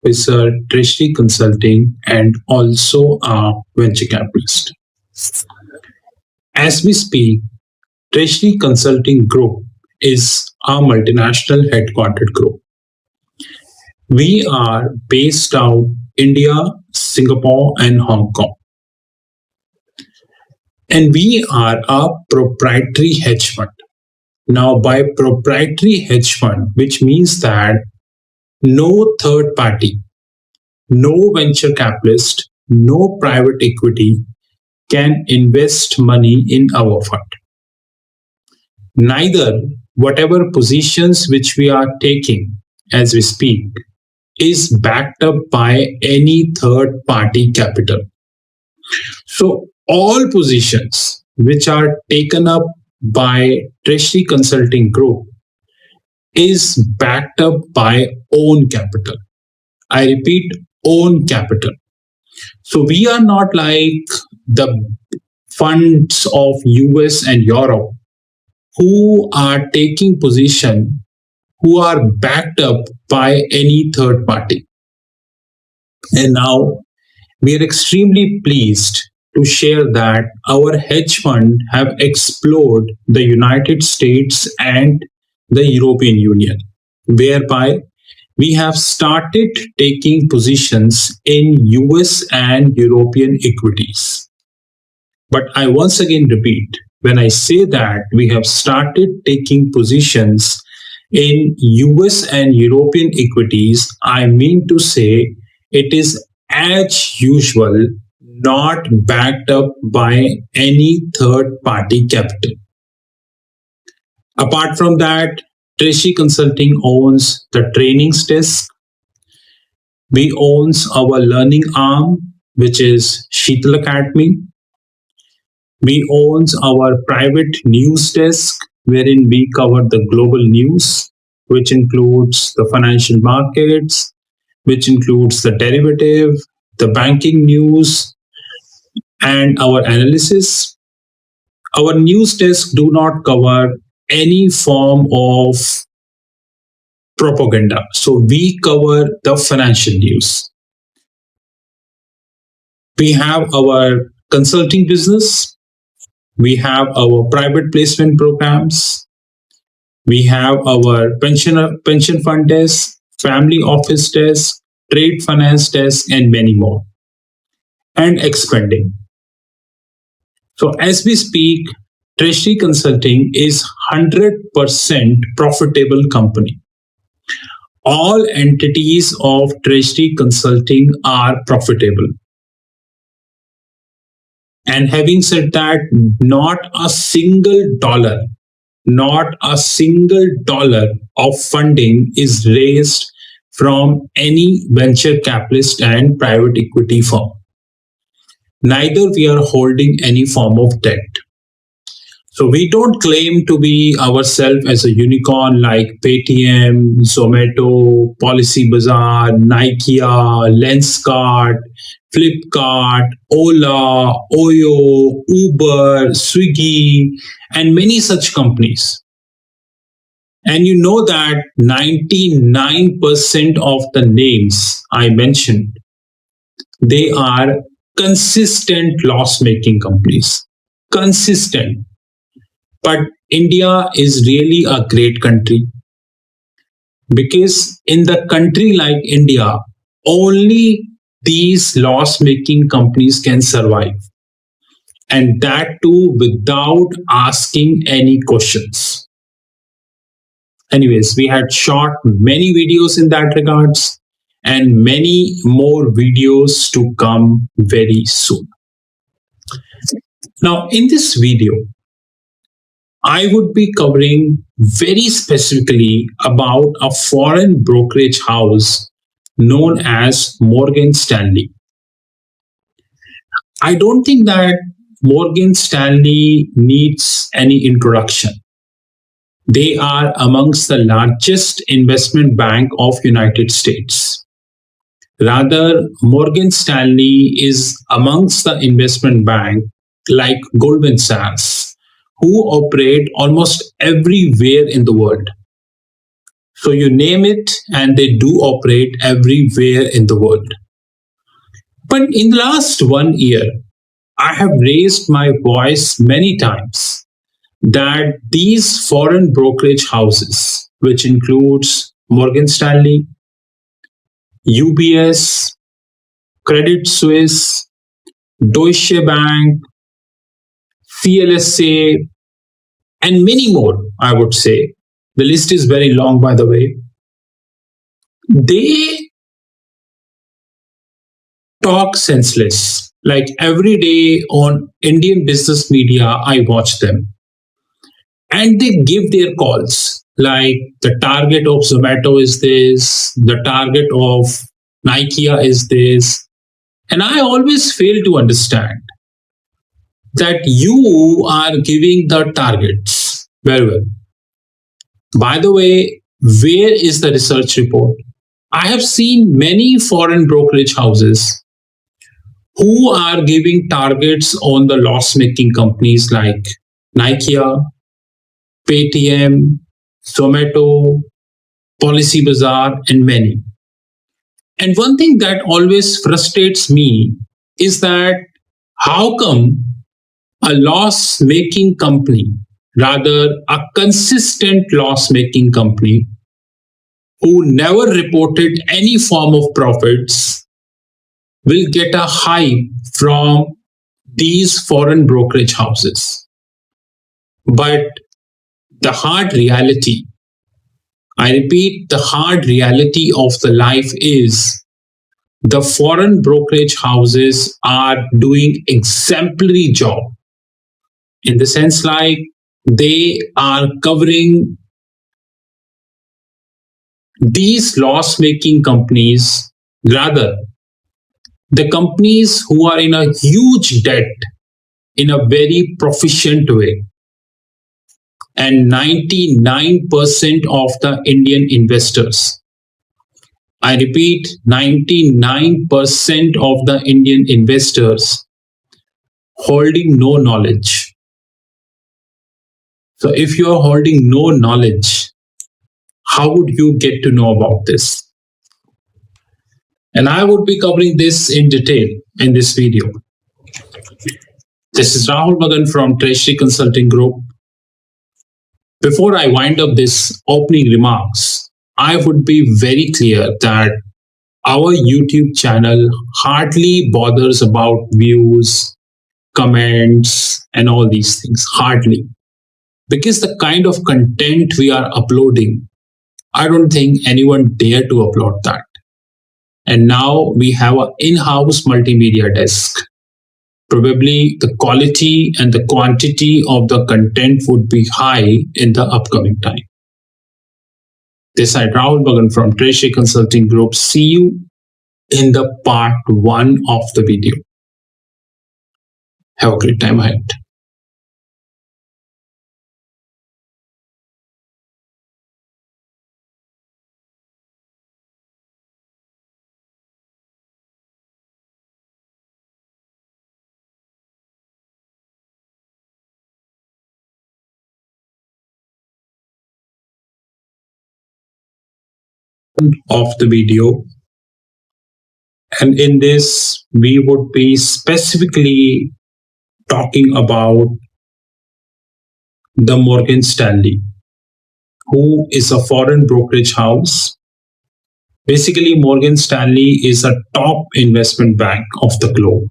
officer, treasury consulting, and also a venture capitalist. As we speak, Treasury Consulting Group is a multinational headquartered group. We are based out India, Singapore, and Hong Kong. And we are a proprietary hedge fund. Now, by proprietary hedge fund, which means that no third party, no venture capitalist, no private equity can invest money in our fund. Neither whatever positions which we are taking as we speak is backed up by any third party capital. So all positions which are taken up by Treasury Consulting Group is backed up by own capital. I repeat, own capital. So we are not like the funds of US and Europe who are taking position who are backed up by any third party. And now we are extremely pleased to share that our hedge fund have explored the United States and the European Union, whereby we have started taking positions in US and European equities. But I once again repeat, when I say that we have started taking positions in US and European equities, I mean to say it is as usual not backed up by any third party capital. Apart from that, Treasury Consulting owns the trainings desk. We owns our learning arm, which is Sheetal Academy. We owns our private news desk, wherein we cover the global news, which includes the financial markets, which includes the derivative, the banking news, and our analysis. Our news desk do not cover any form of propaganda. So we cover the financial news. We have our consulting business. We have our private placement programs. We have our pension fund desk, family office desk, trade finance desk, and many more. And expanding. So as we speak, Treasury Consulting is 100% profitable company. All entities of Treasury Consulting are profitable. And having said that, not a single dollar of funding is raised from any venture capitalist and private equity firm. Neither we are holding any form of debt. So we don't claim to be ourselves as a unicorn like Paytm, Zomato, Policy Bazaar, Nikea, Lenskart, Flipkart, Ola, Oyo, Uber, Swiggy, and many such companies. And you know that 99% of the names I mentioned, they are consistent loss-making companies. Consistent. But India is really a great country because in the country like India, only these loss-making companies can survive. And that too without asking any questions. Anyways, we had shot many videos in that regards and many more videos to come very soon. Now, in this video, I would be covering very specifically about a foreign brokerage house known as Morgan Stanley. I don't think that Morgan Stanley needs any introduction. They are amongst the largest investment bank of United States. Rather, Morgan Stanley is amongst the investment bank like Goldman Sachs, who operate almost everywhere in the world. So you name it, and they do operate everywhere in the world. But in the last 1 year, I have raised my voice many times that these foreign brokerage houses, which includes Morgan Stanley, UBS, Credit Suisse, Deutsche Bank, CLSA, and many more, I would say. The list is very long, by the way. They talk senseless. Like every day on Indian business media, I watch them and they give their calls. Like the target of Zomato is this, the target of Nikea is this. And I always fail to understand that you are giving the targets very well. By the way, where is the research report? I have seen many foreign brokerage houses who are giving targets on the loss making companies like Nikea, Paytm, Zomato, Policy Bazaar, and many. And one thing that always frustrates me is that how come a loss making company, rather a consistent loss making company who never reported any form of profits, will get a hype from these foreign brokerage houses? But the hard reality, I repeat, the hard reality of the life is the foreign brokerage houses are doing exemplary job in the sense like they are covering these loss making companies, rather the companies who are in a huge debt, in a very proficient way. And 99% of the Indian investors, I repeat, 99% of the Indian investors holding no knowledge. So if you are holding no knowledge, how would you get to know about this? And I would be covering this in detail in this video. This is Rahul Magan from Treasury Consulting Group. Before I wind up this opening remarks, I would be very clear that our YouTube channel hardly bothers about views, comments, and all these things. Hardly. Because the kind of content we are uploading, I don't think anyone dare to upload that. And now we have an in-house multimedia desk. Probably the quality and the quantity of the content would be high in the upcoming time. This is Rahul Magan from Treasury Consulting Group. See you in the part 1 of the video. Have a great time ahead. Of the video, and in this we would be specifically talking about the Morgan Stanley, who is a foreign brokerage house. Basically, Morgan Stanley is a top investment bank of the globe.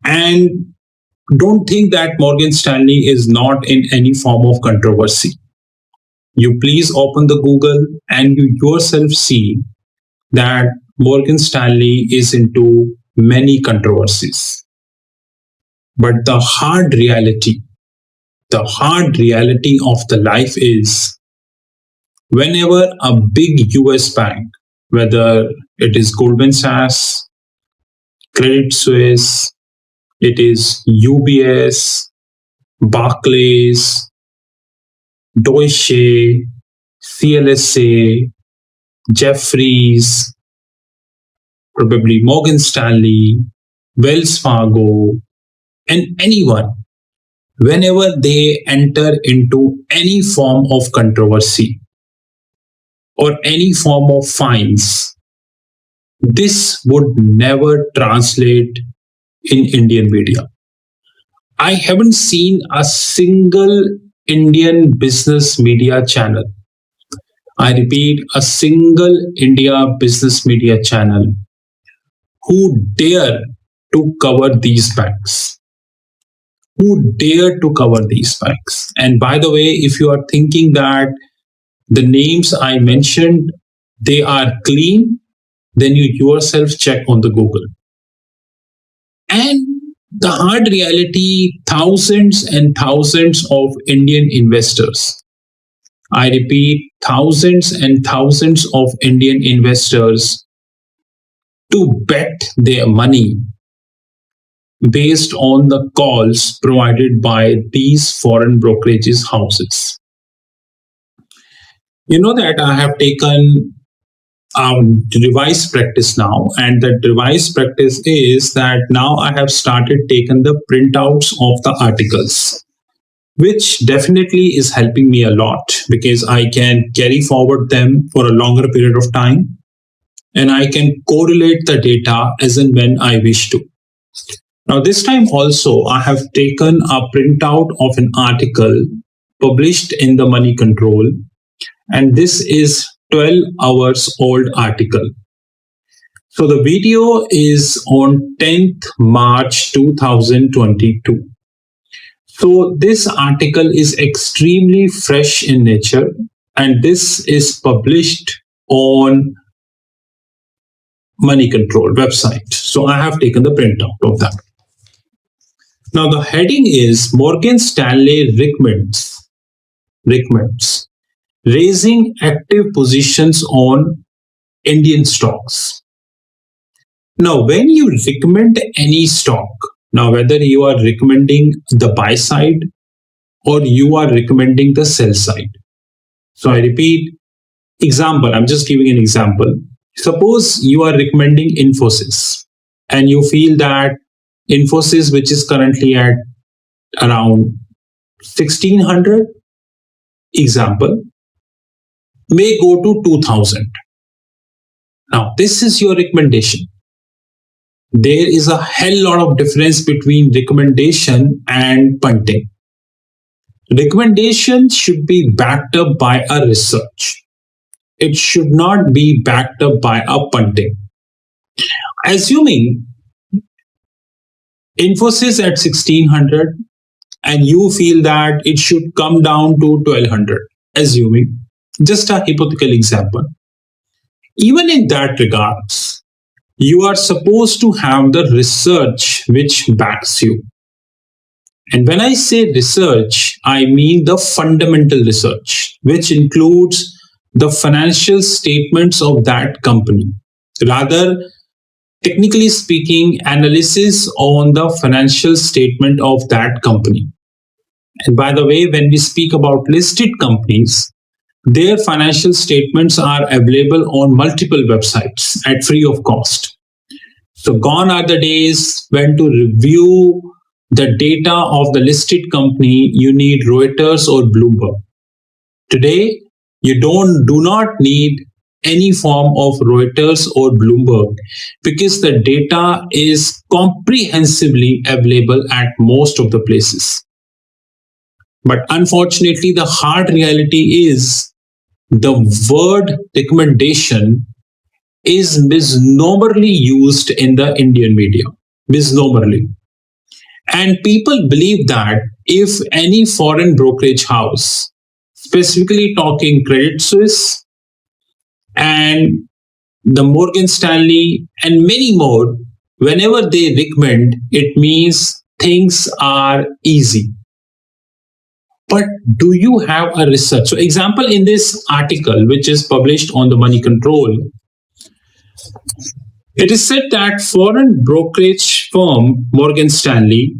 And don't think that Morgan Stanley is not in any form of controversy. You please open the Google and you yourself see that Morgan Stanley is into many controversies. But the hard reality of the life is whenever a big US bank, whether it is Goldman Sachs, Credit Suisse, it is UBS, Barclays, Deutsche, CLSA, Jeffries, probably Morgan Stanley, Wells Fargo, and anyone whenever they enter into any form of controversy or any form of fines, this would never translate in Indian media. I haven't seen a single Indian business media channel. I repeat, a single India business media channel who dare to cover these banks. Who dare to cover these banks? And by the way, if you are thinking that the names I mentioned, they are clean, then you yourself check on the Google. And the hard reality, thousands and thousands of Indian investors, I repeat, thousands and thousands of Indian investors to bet their money based on the calls provided by these foreign brokerages houses. You know that I have taken revised practice now, and that revised practice is that now I have started taking the printouts of the articles, which definitely is helping me a lot because I can carry forward them for a longer period of time and I can correlate the data as and when I wish to. Now, this time also, I have taken a printout of an article published in the Money Control, and this is 12 hours old article. So the video is on 10th March 2022. So this article is extremely fresh in nature, and this is published on Money Control website. So I have taken the printout of that. Now the heading is Morgan Stanley recommends raising active positions on Indian stocks. Now, when you recommend any stock, now whether you are recommending the buy side or you are recommending the sell side. So I repeat, example, I'm just giving an example. Suppose you are recommending Infosys and you feel that Infosys, which is currently at around 1600, example, may go to 2000. Now, this is your recommendation. There is a hell lot of difference between recommendation and punting. Recommendation should be backed up by a research. It should not be backed up by a punting. Assuming Infosys at 1600 and you feel that it should come down to 1200, assuming, just a hypothetical example. Even in that regards, you are supposed to have the research which backs you. And when I say research, I mean the fundamental research, which includes the financial statements of that company. Rather, technically speaking, analysis on the financial statement of that company. And by the way, when we speak about listed companies, their financial statements are available on multiple websites at free of cost. So gone are the days when to review the data of the listed company, you need Reuters or Bloomberg. Today, you do not need any form of Reuters or Bloomberg because the data is comprehensively available at most of the places. But unfortunately, the hard reality is the word recommendation is misnomerly used in the Indian media. Misnomerly. And people believe that if any foreign brokerage house, specifically talking Credit Suisse and the Morgan Stanley and many more, whenever they recommend, it means things are easy. But do you have a research? So example, in this article, which is published on the Money Control, it is said that foreign brokerage firm Morgan Stanley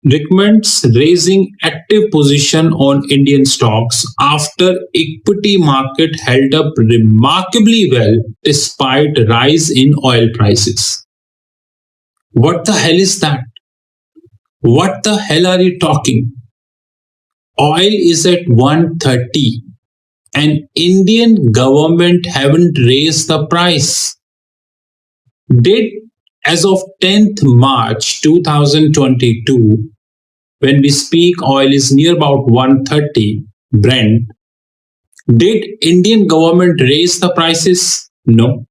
recommends raising active position on Indian stocks after equity market held up remarkably well despite rise in oil prices. What the hell is that? What the hell are you talking? Oil is at 130 and Indian government haven't raised the price. Did as of 10th March 2022, when we speak oil is near about 130 Brent, did Indian government raise the prices? No,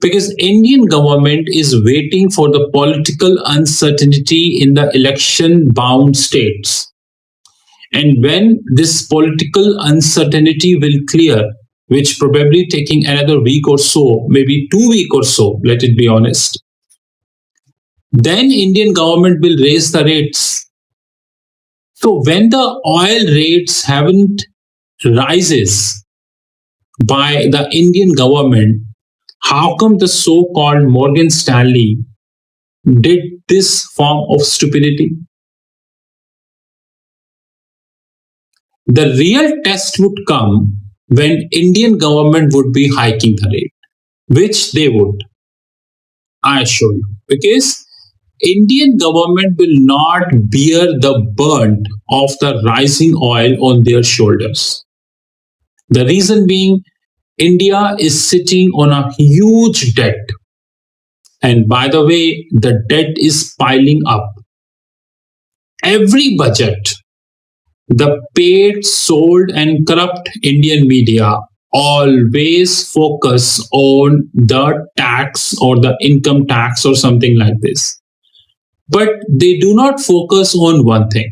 because Indian government is waiting for the political uncertainty in the election bound states. And when this political uncertainty will clear, which probably taking another week or so, maybe 2 weeks or so, let it be honest, then Indian government will raise the rates. So when the oil rates haven't rises by the Indian government, how come the so-called Morgan Stanley did this form of stupidity? The real test would come when Indian government would be hiking the rate, which they would, I assure you, because Indian government will not bear the burden of the rising oil on their shoulders. The reason being, India is sitting on a huge debt. And by the way, the debt is piling up. Every budget, the paid, sold, and corrupt Indian media always focus on the tax or the income tax or something like this. But they do not focus on one thing,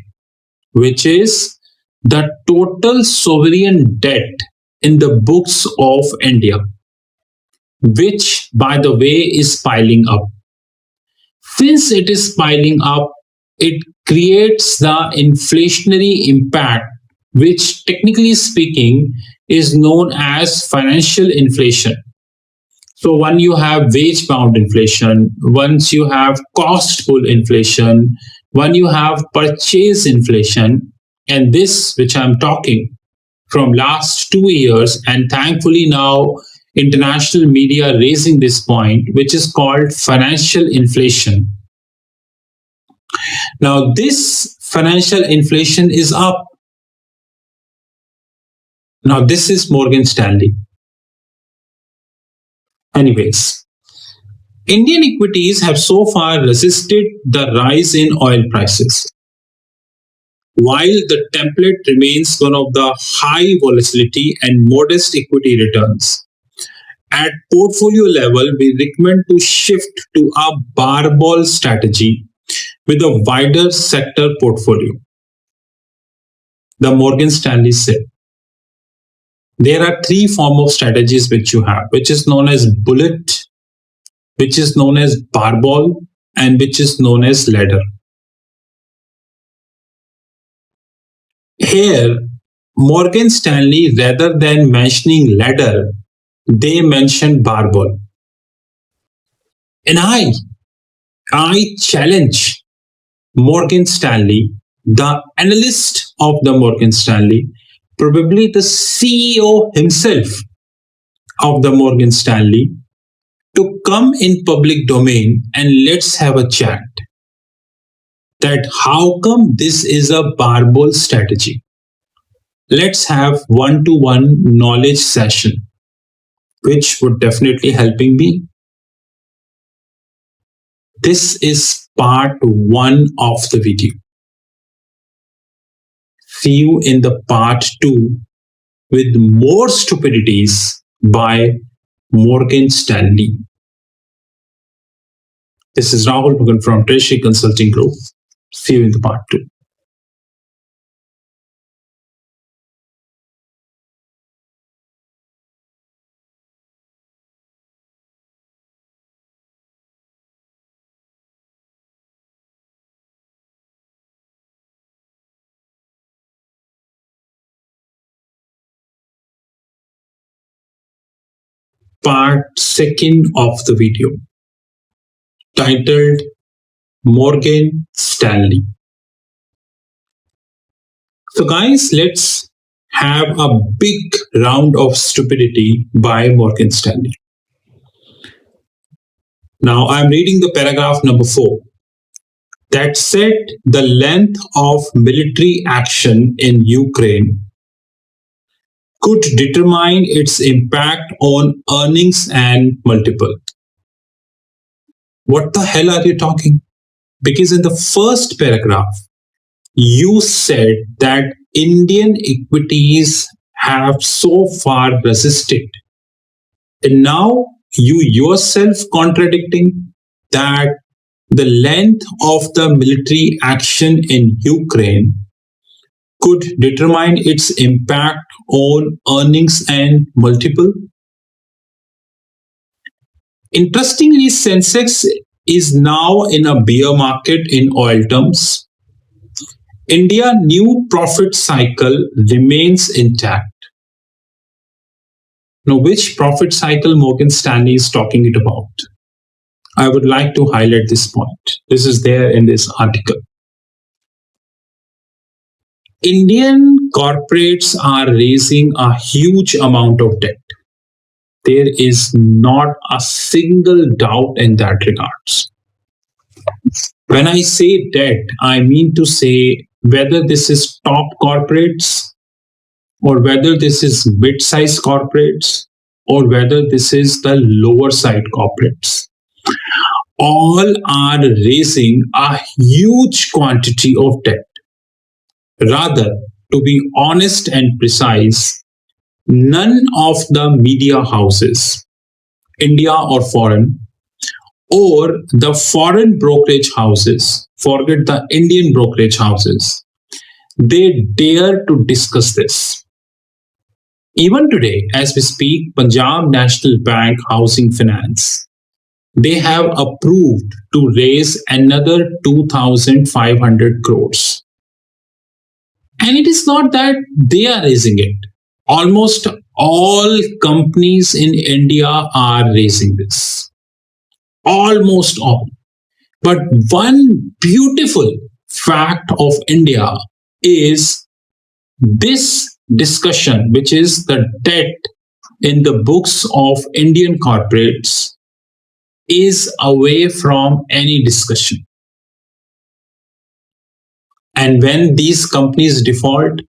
which is the total sovereign debt in the books of India, which, by the way, is piling up. Since it is piling up, it creates the inflationary impact, which technically speaking is known as financial inflation. So, when you have wage bound inflation, once you have cost pull inflation, when you have purchase inflation, and this, which I'm talking from last 2 years, and thankfully now international media raising this point, which is called financial inflation. Now, this financial inflation is up. Now, this is Morgan Stanley. Anyways, Indian equities have so far resisted the rise in oil prices, while the template remains one of the high volatility and modest equity returns. At portfolio level, we recommend to shift to a barbell strategy with a wider sector portfolio. The Morgan Stanley said there are three form of strategies which you have, which is known as bullet, which is known as barbell, and which is known as ladder. Here, Morgan Stanley, rather than mentioning ladder, they mentioned barbell. And I challenge Morgan Stanley, the analyst of the Morgan Stanley, probably the CEO himself of the Morgan Stanley, to come in public domain and let's have a chat. That how come this is a barbell strategy? Let's have one-to-one knowledge session, which would definitely helping me. This is part one of the video. See you in the part two with more stupidities by Morgan Stanley. This is Rahul Magan from Treasury Consulting Group. See you in the part two. Part second of the video, titled Morgan Stanley. So guys, let's have a big round of stupidity by Morgan Stanley. Now I'm reading the paragraph number 4. that said the length of military action in Ukraine could determine its impact on earnings and multiple. What the hell are you talking? Because in the first paragraph, you said that Indian equities have so far resisted. And now you yourself contradicting that the length of the military action in Ukraine could determine its impact on earnings and multiple. Interestingly, Sensex is now in a bear market in oil terms. India new profit cycle remains intact. Now, which profit cycle Morgan Stanley is talking it about? I would like to highlight this point. This is there in this article. Indian corporates are raising a huge amount of debt. There is not a single doubt in that regards. When I say debt, I mean to say whether this is top corporates or whether this is mid-sized corporates or whether this is the lower side corporates. All are raising a huge quantity of debt. Rather, to be honest and precise, none of the media houses, India or foreign, or the foreign brokerage houses, forget the Indian brokerage houses, they dare to discuss this. Even today, as we speak, Punjab National Bank Housing Finance, they have approved to raise another 2,500 crores. And it is not that they are raising it. Almost all companies in India are raising this. Almost all. But one beautiful fact of India is this discussion, which is the debt in the books of Indian corporates, is away from any discussion. And when these companies default,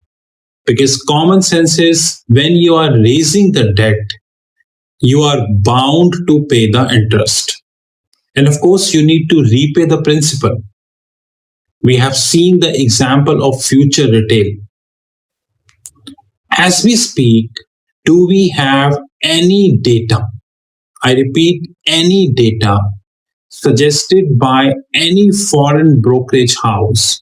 because common sense is when you are raising the debt, you are bound to pay the interest. And of course, you need to repay the principal. We have seen the example of future retail. As we speak, do we have any data? I repeat, any data suggested by any foreign brokerage house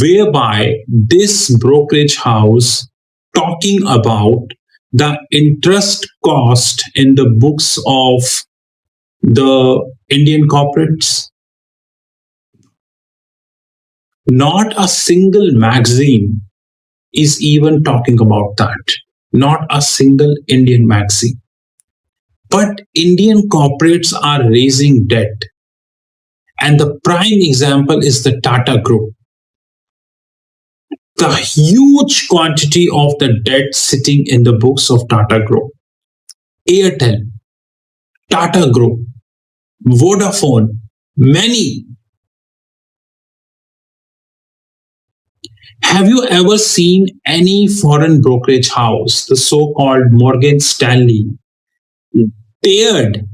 whereby this brokerage house talking about the interest cost in the books of the Indian corporates? Not a single magazine is even talking about that. Not a single Indian magazine. But Indian corporates are raising debt. And the prime example is the Tata Group. The huge quantity of the debt sitting in the books of Tata Group. Airtel, Tata Group, Vodafone, many. Have you ever seen any foreign brokerage house, the so-called Morgan Stanley, dared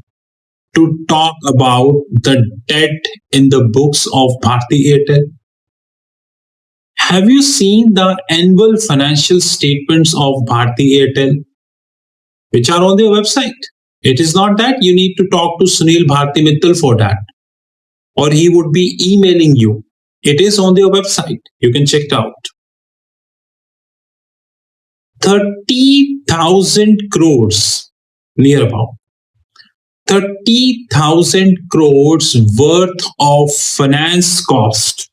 to talk about the debt in the books of Bharti Airtel? Have you seen the annual financial statements of Bharti Airtel, which are on their website? It is not that you need to talk to Sunil Bharti Mittal for that, or he would be emailing you. It is on their website. You can check it out. 30,000 crores, near about 30,000 crores worth of finance cost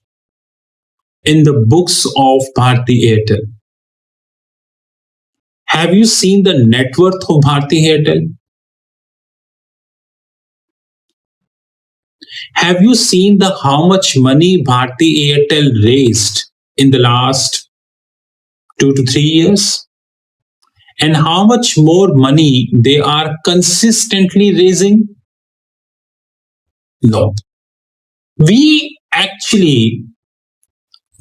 in the books of Bharti Airtel. Have you seen the net worth of Bharti Airtel? Have you seen the how much money Bharti Airtel raised in the last 2 to 3 years? And how much more money they are consistently raising? No. We actually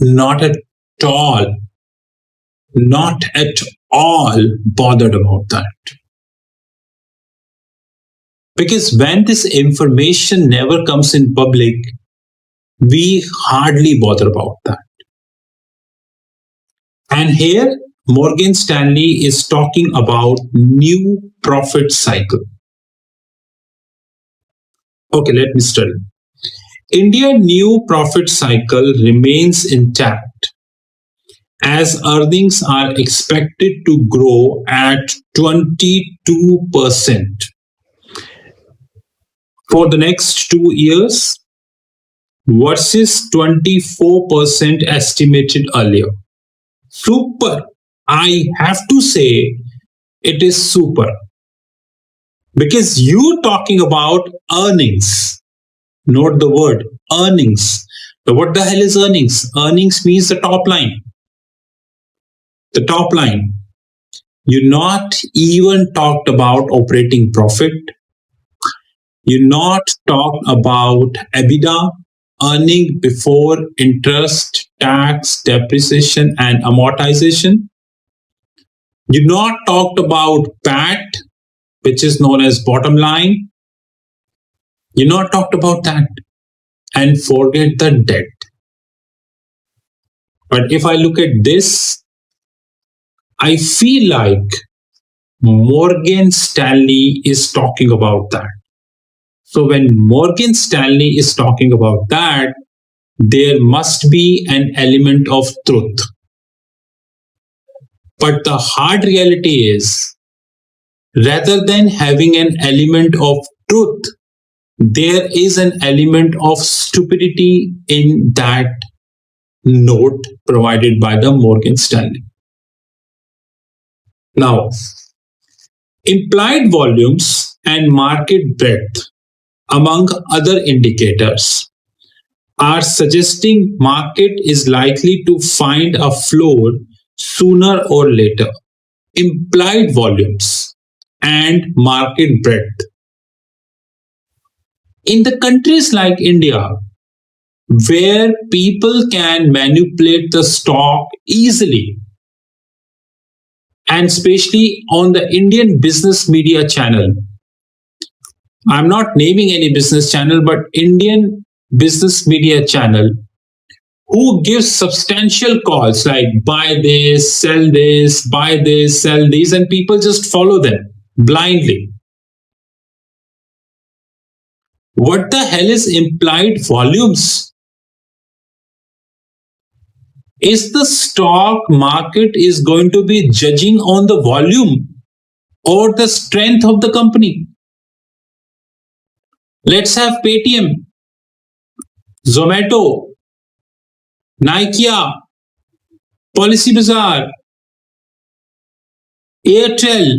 not at all, not at all bothered about that. Because when this information never comes in public, we hardly bother about that. And here, Morgan Stanley is talking about new profit cycle. Okay, let me study. India new profit cycle remains intact as earnings are expected to grow at 22% for the next 2 years versus 24% estimated earlier. Super. I have to say it is super. Because you talking about earnings. Note the word earnings. So what the hell is earnings? Earnings means the top line. The top line. You not even talked about operating profit. You not talked about EBITDA, earning before interest, tax, depreciation, and amortization. You not talked about PAT, which is known as bottom line. You not talked about that. And forget the debt. But if I look at this, I feel like Morgan Stanley is talking about that. So when Morgan Stanley is talking about that, there must be an element of truth. But the hard reality is, rather than having an element of truth, there is an element of stupidity in that note provided by the Morgan Stanley. Now, implied volumes and market breadth, among other indicators, are suggesting market is likely to find a floor sooner or later. Implied volumes and market breadth. In the countries like India, where people can manipulate the stock easily, and especially on the Indian business media channel, I'm not naming any business channel, but Indian business media channel, who gives substantial calls like buy this, sell this, buy this, sell these, and people just follow them blindly. What the hell is implied volumes? Is the stock market is going to be judging on the volume or the strength of the company? Let's have Paytm, Zomato, Nikia, Policy Bazaar, Airtel,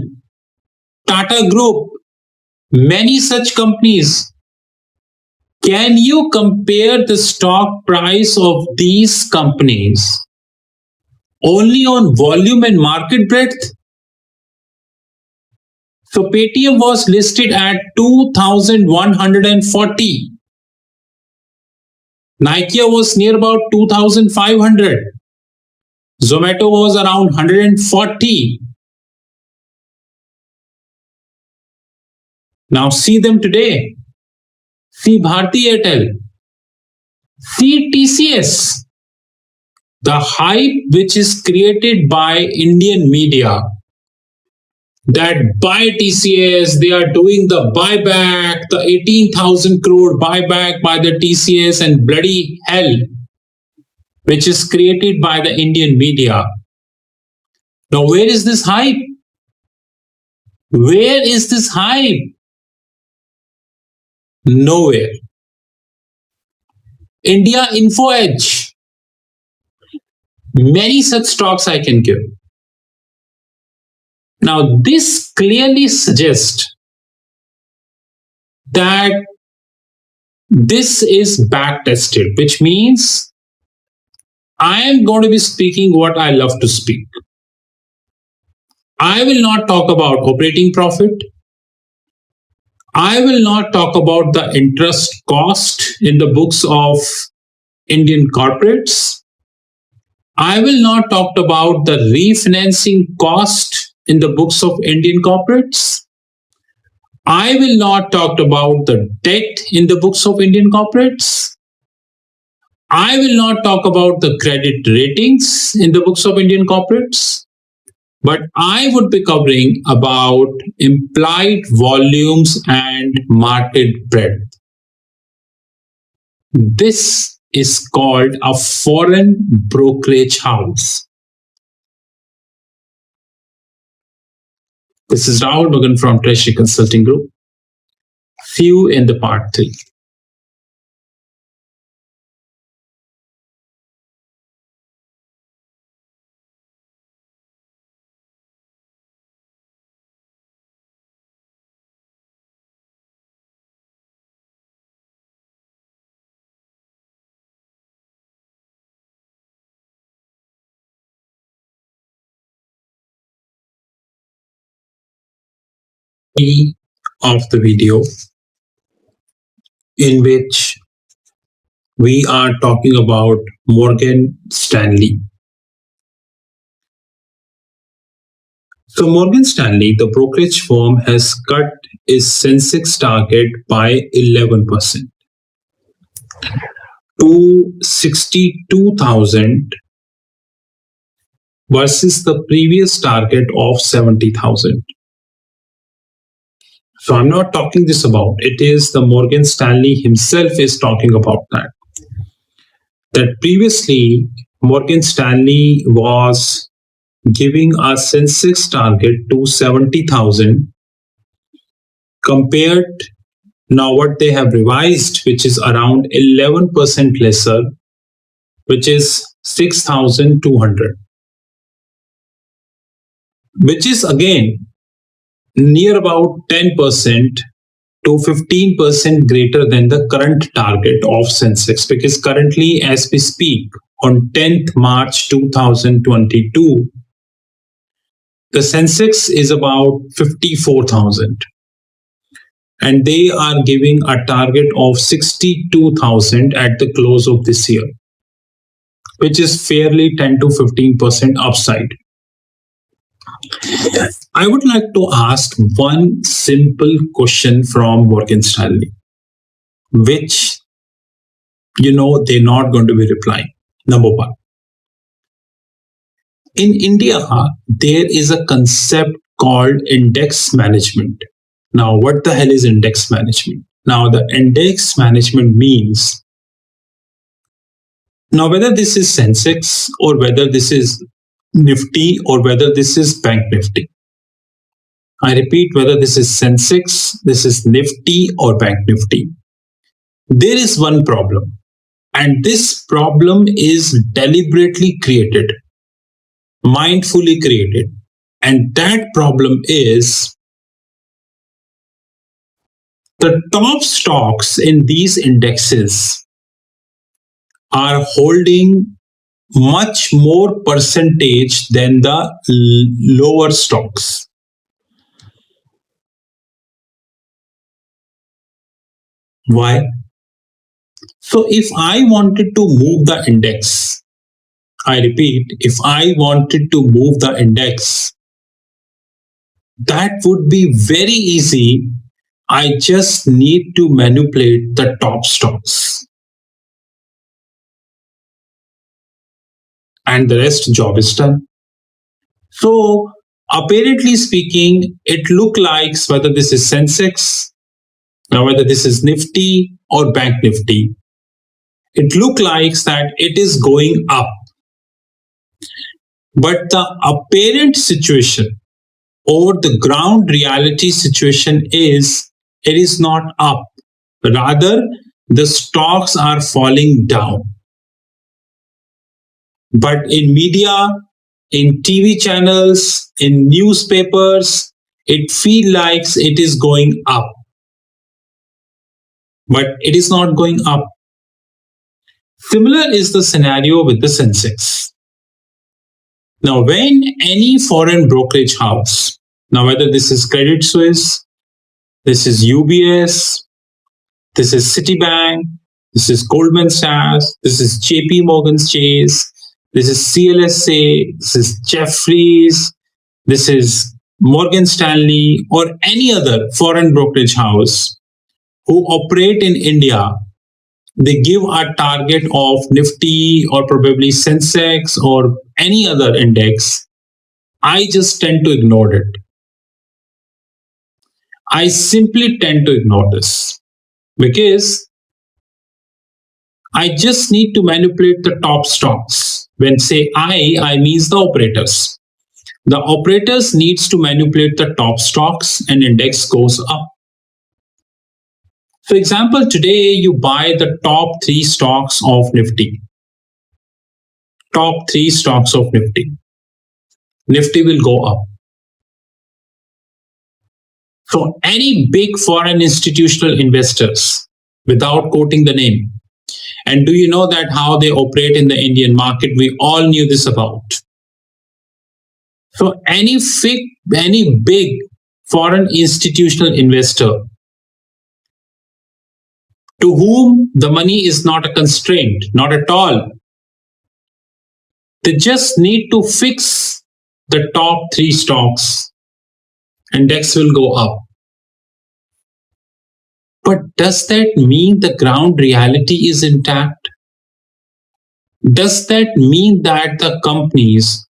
Tata Group, many such companies. Can you compare the stock price of these companies only on volume and market breadth? So Paytm was listed at 2,140. Nikia was near about 2,500. Zomato was around 140. Now see them today. See Bharti Airtel. See TCS. The hype which is created by Indian media that by TCS, they are doing the buyback, the 18,000 crore buyback by the TCS and bloody hell, which is created by the Indian media. Now, where is this hype? Where is this hype? Nowhere. India Info Edge. Many such stocks I can give. Now, this clearly suggests that this is back tested, which means I am going to be speaking what I love to speak. I will not talk about operating profit. I will not talk about the interest cost in the books of Indian corporates. I will not talk about the refinancing cost in the books of Indian corporates. I will not talk about the debt in the books of Indian corporates. I will not talk about the credit ratings in the books of Indian corporates, but I would be covering about implied volumes and market breadth. This is called a foreign brokerage house. This is Rahul Magan from Treasury Consulting Group. See you in the part 3. Of the video in which we are talking about Morgan Stanley. So Morgan Stanley, the brokerage firm, has cut its Sensex target by 11% to 62,000 versus the previous target of 70,000. So I'm not talking this about, it is the Morgan Stanley himself is talking about that. That previously Morgan Stanley was giving a Sensex target to 70,000 compared now what they have revised, which is around 11% lesser, which is 6,200, which is again near about 10% to 15% greater than the current target of Sensex, because currently as we speak on 10th March 2022, the Sensex is about 54,000 and they are giving a target of 62,000 at the close of this year, which is fairly 10 to 15% upside. I would like to ask one simple question from Morgan Stanley, which they're not going to be replying. Number one, in India, there is a concept called index management. Now, what the hell is index management? Now, the index management means, now whether this is Sensex or whether this is Nifty or whether this is Bank Nifty. I repeat, whether this is Sensex, this is Nifty or Bank Nifty. There is one problem, and this problem is deliberately created, mindfully created. And that problem is the top stocks in these indexes are holding much more percentage than the lower stocks. Why? So if I wanted to move the index, I repeat, if I wanted to move the index, that would be very easy. I just need to manipulate the top stocks. And the rest job is done. So apparently speaking, it look like whether this is Sensex, now whether this is Nifty or Bank Nifty, it look like that it is going up. But the apparent situation or the ground reality situation is it is not up. Rather, the stocks are falling down. But in media, in TV channels, in newspapers, it feels like it is going up. But it is not going up. Similar is the scenario with the Sensex. Now, when any foreign brokerage house, now whether this is Credit Suisse, this is UBS, this is Citibank, This is Goldman Sachs, this is JP Morgan Chase, this is CLSA, this is Jeffries, this is Morgan Stanley, or any other foreign brokerage house who operate in India. They give a target of Nifty or probably Sensex or any other index. I just tend to ignore it. I simply tend to ignore this because I just need to manipulate the top stocks. When say I means the operators. The operators needs to manipulate the top stocks and index goes up. For example, today you buy the top 3 stocks of Nifty. Top 3 stocks of Nifty. Nifty will go up. So any big foreign institutional investors, without quoting the name, and do you know that how they operate in the Indian market? We all knew this about. So any big foreign institutional investor to whom the money is not a constraint, not at all. They just need to fix the top 3 stocks. Index will go up. But does that mean the ground reality is intact? Does that mean that the companies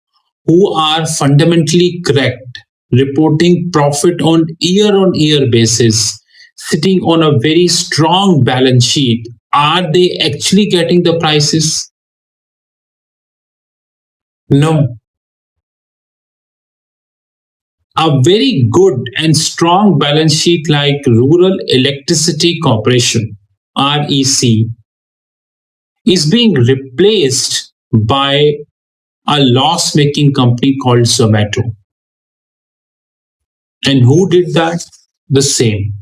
who are fundamentally correct, reporting profit on year basis, sitting on a very strong balance sheet, are they actually getting the prices? No. A very good and strong balance sheet like Rural Electricity Corporation, REC, is being replaced by a loss-making company called Zomato. And who did that? The same.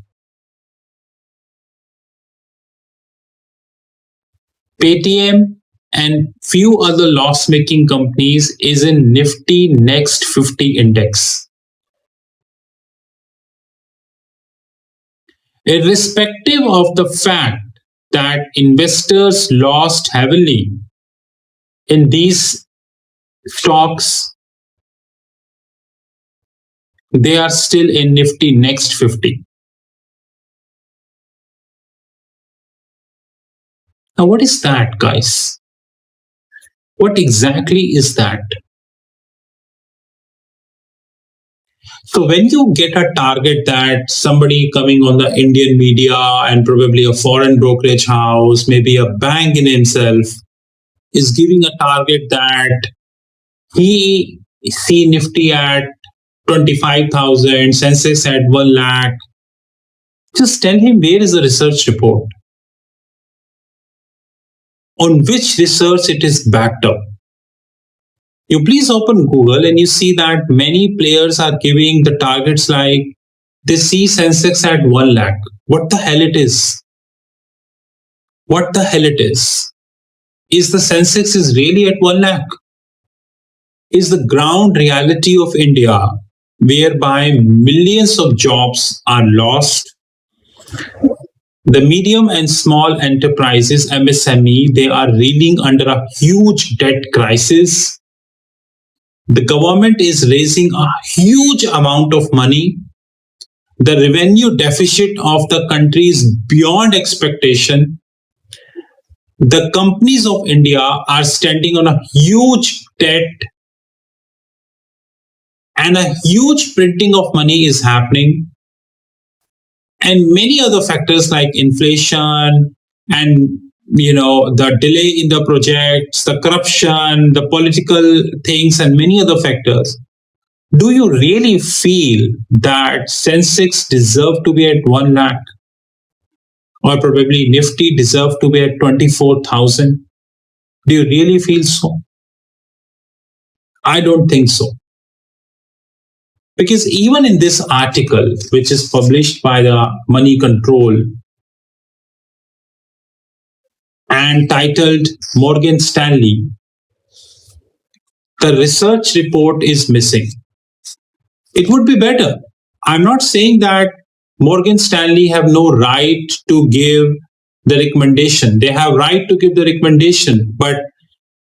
Paytm and few other loss-making companies is in Nifty Next 50 index. Irrespective of the fact that investors lost heavily in these stocks, they are still in Nifty Next 50. Now, what is that, guys? What exactly is that? So when you get a target that somebody coming on the Indian media and probably a foreign brokerage house, maybe a bank in himself, is giving a target that he see Nifty at 25,000, Sensex at 1 lakh, just tell him where is the research report? On which research it is backed up? You please open Google and you see that many players are giving the targets like they see Sensex at 1 lakh. What the hell it is? What the hell it is? Is the Sensex is really at 1 lakh? Is the ground reality of India whereby millions of jobs are lost? The medium and small enterprises, MSME, they are reeling under a huge debt crisis. The government is raising a huge amount of money. The revenue deficit of the country is beyond expectation. The companies of India are standing on a huge debt and a huge printing of money is happening. And many other factors like inflation and the delay in the projects, the corruption, the political things, and many other factors. Do you really feel that Sensex deserve to be at 1 lakh? Or probably Nifty deserve to be at 24,000? Do you really feel so? I don't think so. Because even in this article, which is published by the Money Control and titled Morgan Stanley, the research report is missing. It would be better. I'm not saying that Morgan Stanley have no right to give the recommendation. They have right to give the recommendation, but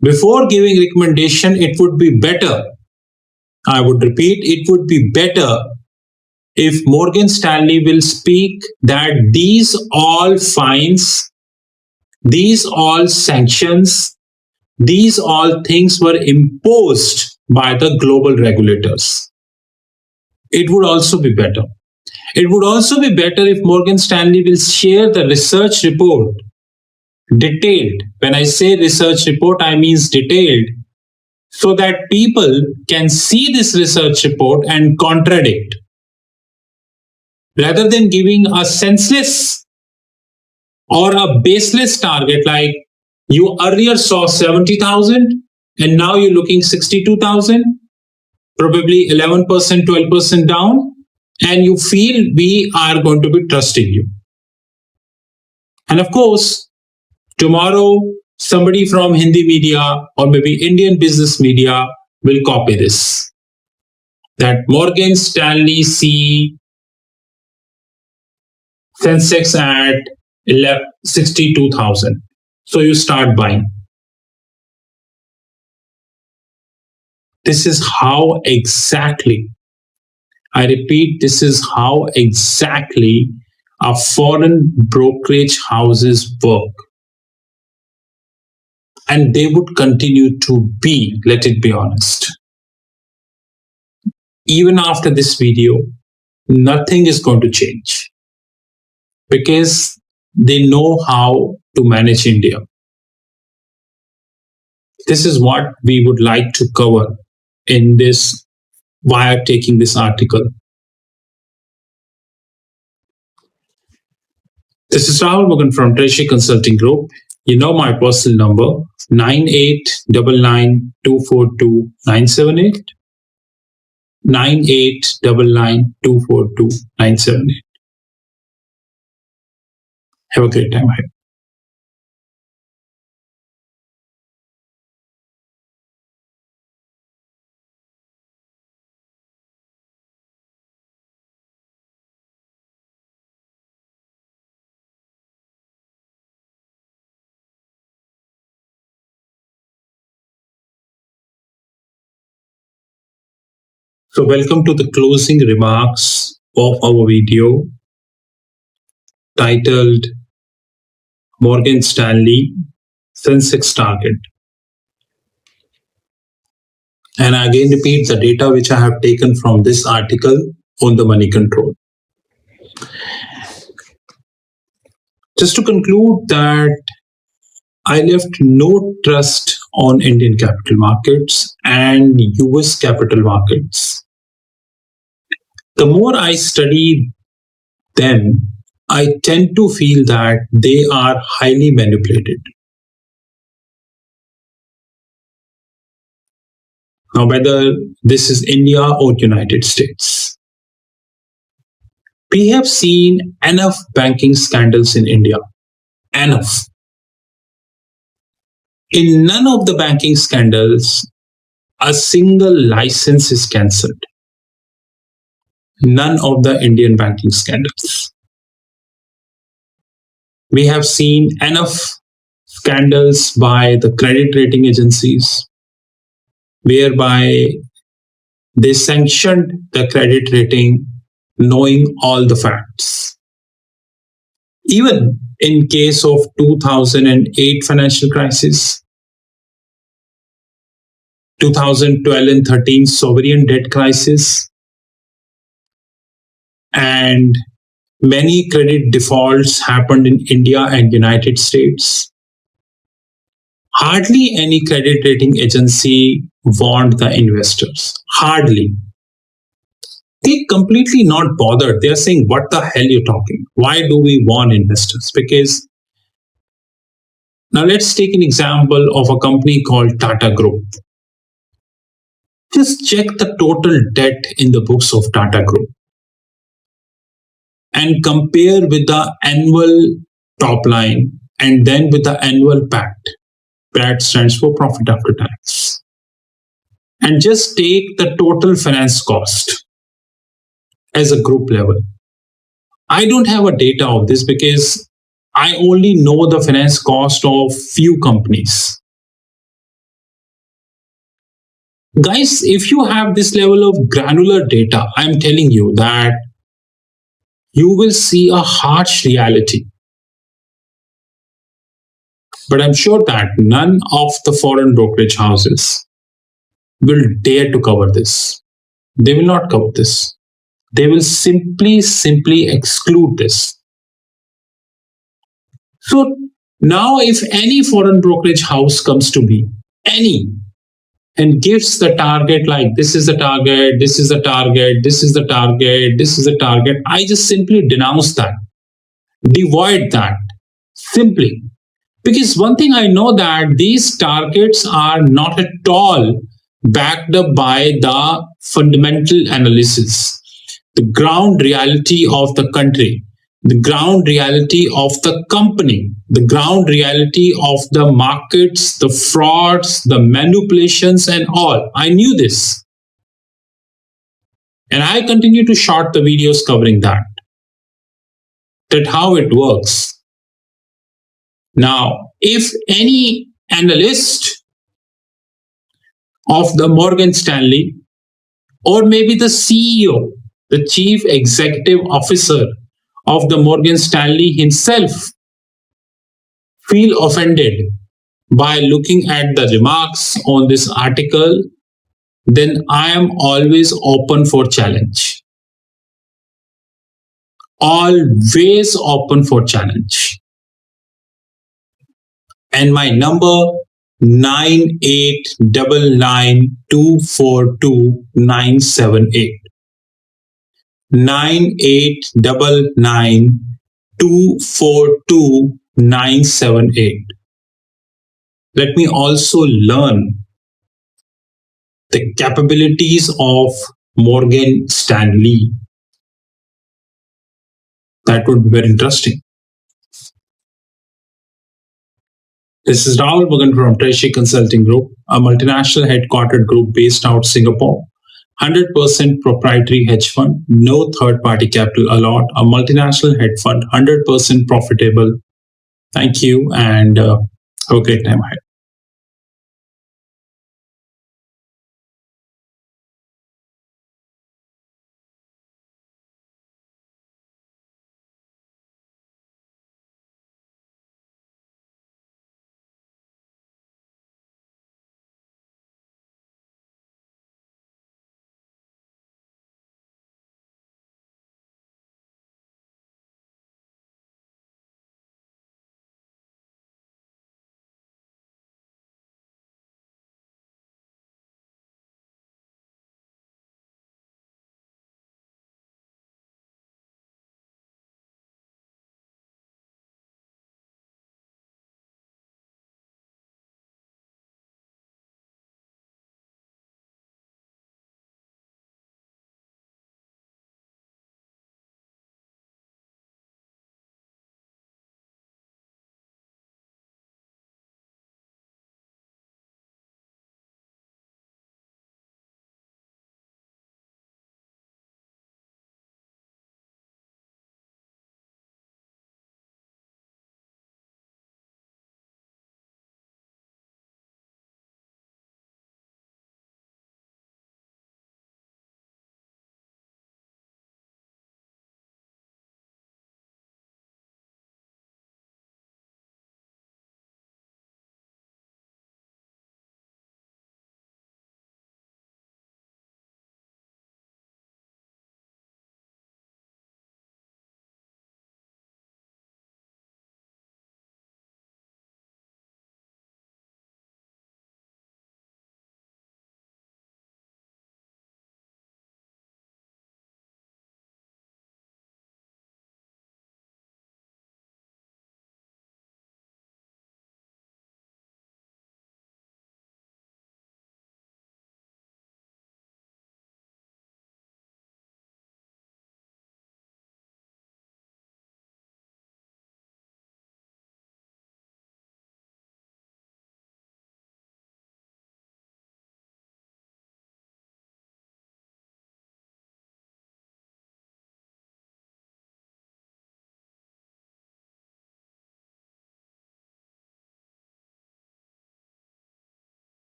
before giving recommendation, it would be better. I would repeat, it would be better if Morgan Stanley will speak that these all fines, these all sanctions, these all things were imposed by the global regulators. It would also be better. It would also be better if Morgan Stanley will share the research report detailed. When I say research report, I mean detailed, so that people can see this research report and contradict, rather than giving a senseless or a baseless target like you earlier saw 70,000 and now you're looking 62,000, probably 11%, 12% down, and you feel we are going to be trusting you. And of course, tomorrow somebody from Hindi media or maybe Indian business media will copy this. That Morgan Stanley see Sensex at 62,000. So you start buying. This is how exactly, I repeat, this is how exactly our foreign brokerage houses work. And they would continue to be, let it be honest. Even after this video, nothing is going to change because they know how to manage India. This is what we would like to cover in this via taking this article. This is Rahul Magan from Treasury Consulting Group. You know my personal number 9899242978. 9899242978. Have a great time ahead. So welcome to the closing remarks of our video titled Morgan Stanley Sensex Target. And I again repeat the data which I have taken from this article on the money control. Just to conclude that I left no trust on Indian capital markets and US capital markets. The more I study them, I tend to feel that they are highly manipulated. Now, whether this is India or United States, we have seen enough banking scandals in India. Enough. In none of the banking scandals, a single license is cancelled. None of the Indian banking scandals. We have seen enough scandals by the credit rating agencies, whereby they sanctioned the credit rating knowing all the facts. Even in case of 2008 financial crisis, 2012 and 13 sovereign debt crisis, and many credit defaults happened in India and United States. Hardly any credit rating agency warned the investors. Hardly. They completely not bothered. They are saying, what the hell you're talking? Why do we warn investors? Because now let's take an example of a company called Tata Group. Just check the total debt in the books of Tata Group and compare with the annual top line and then with the annual PAT. PAT stands for profit after tax. And just take the total finance cost as a group level. I don't have a data of this because I only know the finance cost of few companies. Guys, if you have this level of granular data, I'm telling you that you will see a harsh reality. But I'm sure that none of the foreign brokerage houses will dare to cover this. They will not cover this. They will simply exclude this. So now, if any foreign brokerage house comes to me, any, and gives the target like this is the target, this is the target, this is the target, this is the target, I just simply denounce that, devoid that, simply. Because one thing I know that these targets are not at all backed up by the fundamental analysis, the ground reality of the country, the ground reality of the company, the ground reality of the markets, the frauds, the manipulations, and all. I knew this. And I continue to short the videos covering that. That how it works. Now, if any analyst of the Morgan Stanley, or maybe the CEO, the chief executive officer of the Morgan Stanley himself, feel offended by looking at the remarks on this article, then I am always open for challenge. Always open for challenge. And my number 9899242978. 9899242978. Let me also learn the capabilities of Morgan Stanley. That would be very interesting. This is Rahul Magan from Treasury Consulting Group, a multinational headquartered group based out Singapore. 100% proprietary hedge fund, no third-party capital allowed, a multinational hedge fund, 100% profitable. Thank you and have a great time ahead.